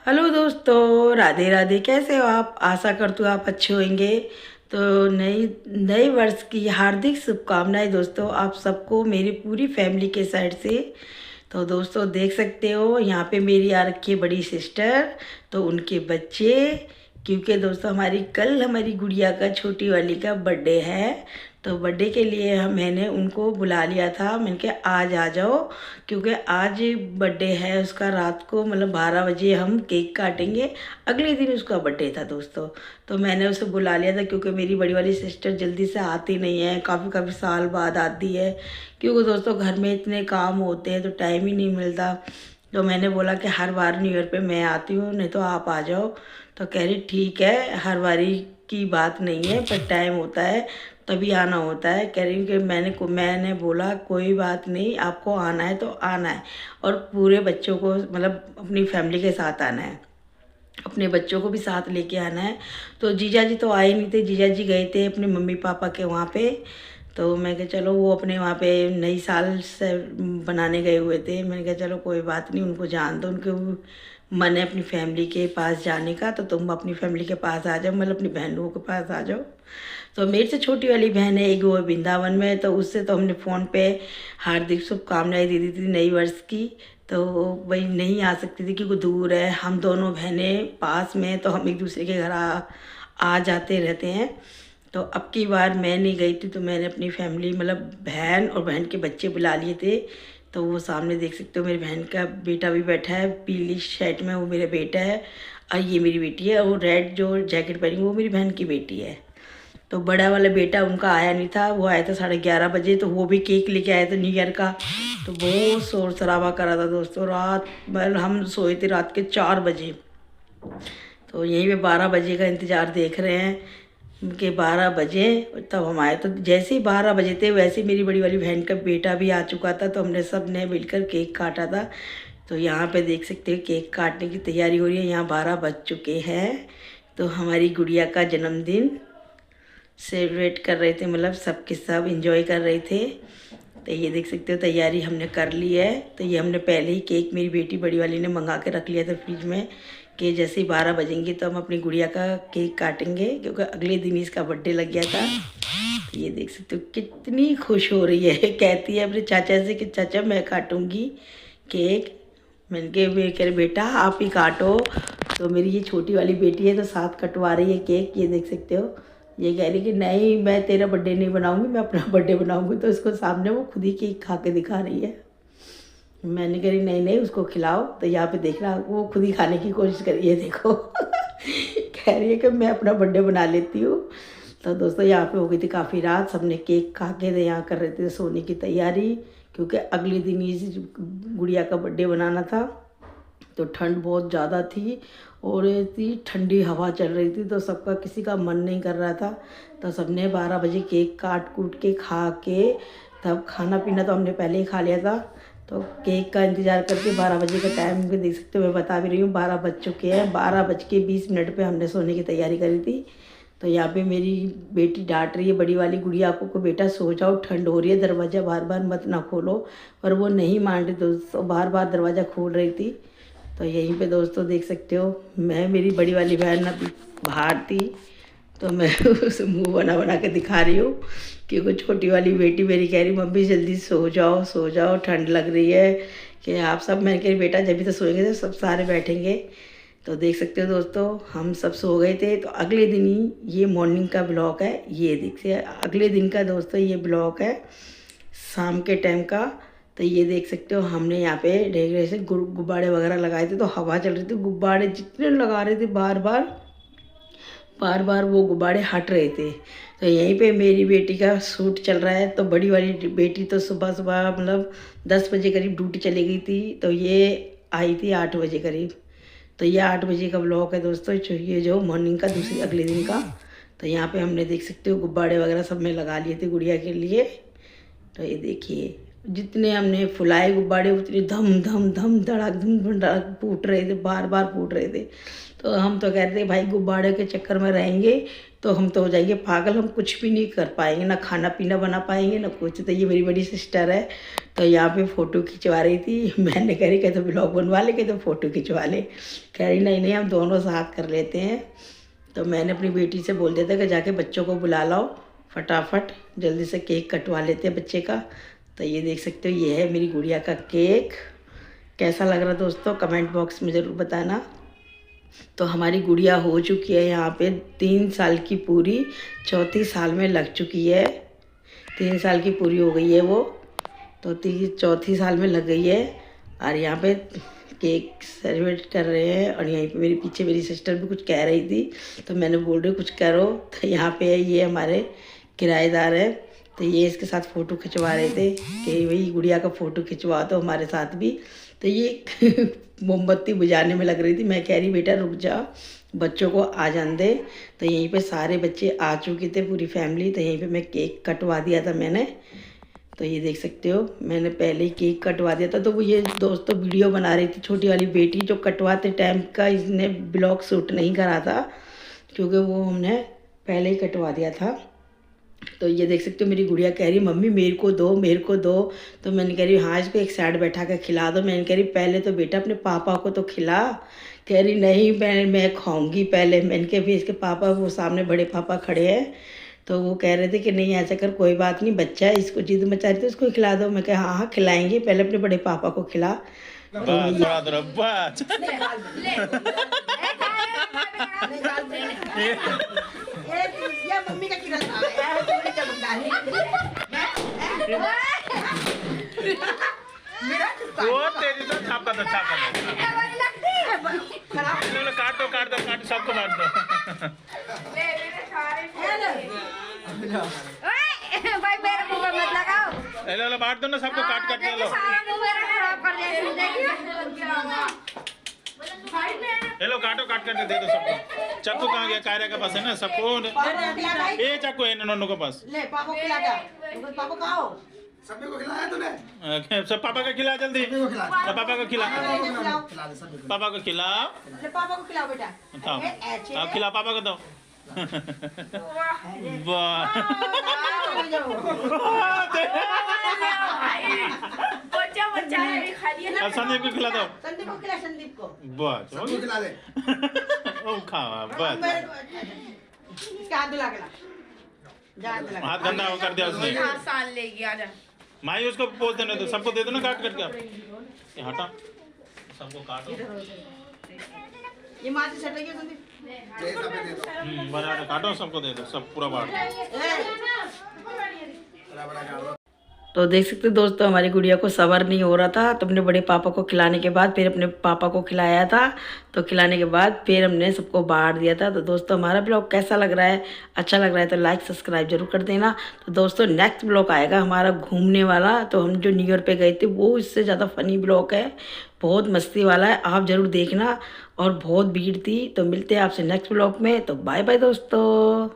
Hello दोस्तों, राधे राधे। कैसे हो आप? आशा करती हूँ आप अच्छे होंगे। तो नई नए वर्ष की हार्दिक शुभकामनाएं दोस्तों, आप सबको मेरी पूरी फैमिली के साइड से। तो दोस्तों देख सकते हो यहाँ पे मेरी आ रखी है बड़ी सिस्टर, तो उनके बच्चे। क्योंकि दोस्तों हमारी गुड़िया का, छोटी वाली का बर्थडे है। तो बर्थडे के लिए मैंने उनको बुला लिया था। मैंने कहा आज आ जाओ, क्योंकि आज बर्थडे है उसका। रात को मतलब 12 बजे हम केक काटेंगे। अगले दिन उसका बर्थडे था दोस्तों। तो मैंने उसे बुला लिया था, क्योंकि मेरी बड़ी वाली सिस्टर जल्दी से आती नहीं है, काफ़ी काफ़ी साल बाद आती है। क्योंकि दोस्तों घर में इतने काम होते हैं तो टाइम ही नहीं मिलता। तो मैंने बोला कि हर बार न्यू ईयर पे मैं आती हूँ, नहीं तो आप आ जाओ। तो कह रही ठीक है, हर बारी की बात नहीं है, पर टाइम होता है तभी आना होता है। कह रही कि मैंने बोला कोई बात नहीं, आपको आना है तो आना है। और पूरे बच्चों को मतलब अपनी फैमिली के साथ आना है, अपने बच्चों को भी साथ लेके आना है। तो जीजा जी तो आए नहीं थे, जीजा जी गए थे अपने मम्मी पापा के वहाँ पे। तो मैं कहा चलो, वो अपने वहाँ पे नई साल से बनाने गए हुए थे। मैंने कहा चलो कोई बात नहीं, उनको जान दो, उनके मन है अपनी फैमिली के पास जाने का, तो तुम अपनी फैमिली के पास आ जाओ, मतलब अपनी बहनों के पास आ जाओ। तो मेरे से छोटी वाली बहन है एक, वो वृंदावन में। तो उससे तो हमने फ़ोन पे हार्दिक शुभकामनाएं दे दी थी नई वर्ष की। तो वही नहीं आ सकती थी क्योंकि दूर है। हम दोनों बहनें पास में, तो हम एक दूसरे के घर आ जाते रहते हैं। तो अब की बार मैं नहीं गई थी, तो मैंने अपनी फैमिली मतलब बहन और बहन के बच्चे बुला लिए थे। तो वो सामने देख सकते हो, मेरी बहन का बेटा भी बैठा है पीली शर्ट में, वो मेरा बेटा है। और ये मेरी बेटी है, और रेड जो जैकेट पहनी वो मेरी बहन की बेटी है। तो बड़ा वाला बेटा उनका आया नहीं था, वो आया था 11:30 बजे। तो वो भी केक लेके आया था न्यू ईयर का। तो बहुत शोर शराबा करा था दोस्तों। रात भर हम सोए थे, रात के 4 बजे। तो यहीं पे 12 बजे का इंतज़ार देख रहे हैं कि 12 बजे तब हम आए। तो जैसे ही 12 बजे थे, वैसे ही मेरी बड़ी वाली बहन का बेटा भी आ चुका था। तो हमने सब ने मिलकर केक काटा था। तो यहाँ पे देख सकते हो केक काटने की तैयारी हो रही है। यहाँ 12 बज चुके हैं। तो हमारी गुड़िया का जन्मदिन सेलिब्रेट कर रहे थे, मतलब सबके सब इंजॉय कर रहे थे। तो ये देख सकते हो तैयारी हमने कर ली है। तो ये हमने पहले ही केक मेरी बेटी बड़ी वाली ने मंगा के रख लिया था फ्रिज में, कि जैसे ही 12 बजेंगे तो हम अपनी गुड़िया का केक काटेंगे, क्योंकि अगले दिन ही इसका बर्थडे लग गया था। तो ये देख सकते हो कितनी खुश हो रही है। कहती है अपने चाचा से कि चाचा मैं काटूंगी केक। मैंने कह रहे बेटा आप ही काटो। तो मेरी ये छोटी वाली बेटी है तो साथ कटवा रही है केक। ये देख सकते हो, ये कह रही कि नहीं मैं तेरा बर्थडे नहीं बनाऊंगी, मैं अपना बर्थडे बनाऊंगी। तो इसको सामने वो खुद ही केक खा के दिखा रही है। मैंने कह रही नहीं नहीं उसको खिलाओ। तो यहाँ पे देख रहा वो खुद ही खाने की कोशिश कर रही है, देखो। कह रही है कि मैं अपना बर्थडे बना लेती हूँ। तो दोस्तों यहाँ पे हो गई थी काफ़ी रात, सबने केक खा के यहाँ कर रहे थे सोने की तैयारी, क्योंकि अगले दिन ही गुड़िया का बर्थडे बनाना था। तो ठंड बहुत ज़्यादा थी और इतनी ठंडी हवा चल रही थी, तो सबका किसी का मन नहीं कर रहा था। तो सबने 12 बजे केक काट कूट के खा के, तब खाना पीना तो हमने पहले ही खा लिया था। तो केक का इंतज़ार करके 12 बजे का टाइम भी देख सकते हो, मैं बता भी रही हूँ 12 बज चुके हैं। 12:20 पे हमने सोने की तैयारी करी थी। तो यहाँ पे मेरी बेटी डांट रही है बड़ी वाली गुड़िया को बेटा सो जाओ, ठंड हो रही है, दरवाज़ा बार बार मत ना खोलो। पर वो नहीं मान रही, दोस्तों बार बार दरवाज़ा खोल रही थी। तो यहीं पे दोस्तों देख सकते हो, मैं मेरी बड़ी वाली बहन अभी बाहर थी, तो मैं उसे मुंह बना बना के दिखा रही हूँ। क्योंकि छोटी वाली बेटी मेरी कह रही मम्मी जल्दी सो जाओ ठंड लग रही है। कि आप सब, मैंने कह बेटा जब भी तो सोएंगे तो सब सारे बैठेंगे। तो देख सकते हो दोस्तों हम सब सो गए थे। तो अगले दिन ही ये मॉर्निंग का ब्लॉग है, ये देखिए अगले दिन का दोस्तों ये ब्लॉग है शाम के टाइम का। तो ये देख सकते हो हमने यहाँ पे ढेर से गुब्बारे वगैरह लगाए थे। तो हवा चल रही थी, गुब्बारे जितने लगा रहे थे बार बार वो गुब्बारे हट रहे थे। तो यहीं पे मेरी बेटी का शूट चल रहा है। तो बड़ी वाली बेटी तो सुबह सुबह मतलब 10 बजे करीब ड्यूटी चली गई थी। तो ये आई थी 8 बजे करीब। तो ये 8 बजे का ब्लॉग है दोस्तों, ये जो मॉर्निंग का दूसरी अगले दिन का। तो यहाँ पे हमने देख सकते हो गुब्बारे वगैरह सब में लगा लिए थे गुड़िया के लिए। तो ये देखिए जितने हमने फुलाए गुब्बारे उतने धम धम धम धम धड़ाक फूट रहे थे, बार बार फूट रहे थे। तो हम तो कहते थे भाई गुब्बारे के चक्कर में रहेंगे तो हम तो हो जाएंगे पागल, हम कुछ भी नहीं कर पाएंगे, ना खाना पीना बना पाएंगे ना कुछ। तो ये मेरी बड़ी सिस्टर है, तो यहाँ पे फ़ोटो खिंचवा रही थी। मैंने कह रही कह तो ब्लॉग बनवा ले, कह तो फ़ोटो खिंचवा ले। कह रही नहीं नहीं हम दोनों साथ कर लेते हैं। तो मैंने अपनी बेटी से बोल दिया था कि जाके बच्चों को बुला लाओ, फटाफट जल्दी से केक कटवा लेते हैं बच्चे का। तो ये देख सकते हो, ये है मेरी गुड़िया का केक। कैसा लग रहा दोस्तों कमेंट बॉक्स में ज़रूर बताना। तो हमारी गुड़िया हो चुकी है यहाँ पे 3 साल की पूरी, चौथी साल में लग चुकी है। 3 साल की पूरी हो गई है वो, तो चौथी साल में लग गई है। और यहाँ पे केक सेलिब्रेट कर रहे हैं। और यहीं पे मेरे पीछे मेरी सिस्टर भी कुछ कह रही थी, तो मैंने बोल रही कुछ करो। तो यहाँ पे ये हमारे किराएदार है, तो ये इसके साथ फ़ोटो खिंचवा रहे थे कि वही गुड़िया का फ़ोटो खिंचवा दो हमारे साथ भी। तो ये मोमबत्ती बुझाने में लग रही थी। मैं कह रही बेटा रुक जा, बच्चों को आ जान दे। तो यहीं पे सारे बच्चे आ चुके थे, पूरी फैमिली। तो यहीं पे मैं केक कटवा दिया था मैंने। तो ये देख सकते हो, मैंने पहले ही केक कटवा दिया था। तो वो ये दोस्तों वीडियो बना रही थी, छोटी वाली बेटी, जो कटवाते टाइम का इसने ब्लॉग शूट नहीं करा था, क्योंकि वो हमने पहले ही कटवा दिया था। तो ये देख सकते हो, मेरी गुड़िया कह रही मम्मी मेरे को दो, मेरे को दो। तो मैंने कह रही हाँ इसको एक साइड बैठा कर खिला दो। मैंने कह रही पहले तो बेटा अपने पापा को तो खिला। कह रही नहीं मैं खाऊंगी पहले। मैंने कहा भी इसके पापा, वो सामने बड़े पापा खड़े हैं, तो वो कह रहे थे कि नहीं ऐसा कर, कोई बात नहीं, बच्चा है, इसको जिद मचा रही थी, उसको खिला दो। मैं कहा हाँ हाँ खिलाएंगे, पहले अपने बड़े पापा को खिला। मम्मी का तेरी तो छापा दो काट दो सबको बांट दो। भाई मेरे मुंह में मत लगाओ। ले बांट दो ना सबको, काट के लो। सारा मुंह मेरा खराब कर दिया। लो काटो, काट करके दे दो सबको। चाकू कहाँ गया? कायरा के पास है ना सबको। ये चाकू है नन्नू के पास। ले पापा को खिला दे। पापा कहाँ हो? सभी को खिलाया तूने? सब पापा को खिला जल्दी। पापा को खिला, पापा को खिलाओ। पापा को खिलाओ बेटा। आप खिला पापा को दो। वाह संदीप को खिला दो। संदीप को खिला, संदीप को। बस सबको खिला दे। ओ खाओ बस। हाथ गंदा कर दिया उसने। माई उसको पोज देने दो, सबको दे दो ना काट करके। ये हटा, सबको काटो। ये माँ से सटेगी संदीप। बराबर काटो, सबको दे दो, सब पूरा बांट। तो देख सकते हो दोस्तों, हमारी गुड़िया को सब्र नहीं हो रहा था, तो अपने बड़े पापा को खिलाने के बाद फिर अपने पापा को खिलाया था। तो खिलाने के बाद फिर हमने सबको बांट दिया था। तो दोस्तों हमारा ब्लॉग कैसा लग रहा है, अच्छा लग रहा है तो लाइक सब्सक्राइब जरूर कर देना। तो दोस्तों नेक्स्ट ब्लॉग आएगा हमारा घूमने वाला। तो हम जो न्यू ईयर पे गए थे वो इससे ज़्यादा फनी ब्लॉग है, बहुत मस्ती वाला है, आप ज़रूर देखना। और बहुत भीड़ थी। तो मिलते हैं आपसे नेक्स्ट ब्लॉग में। तो बाय बाय दोस्तों।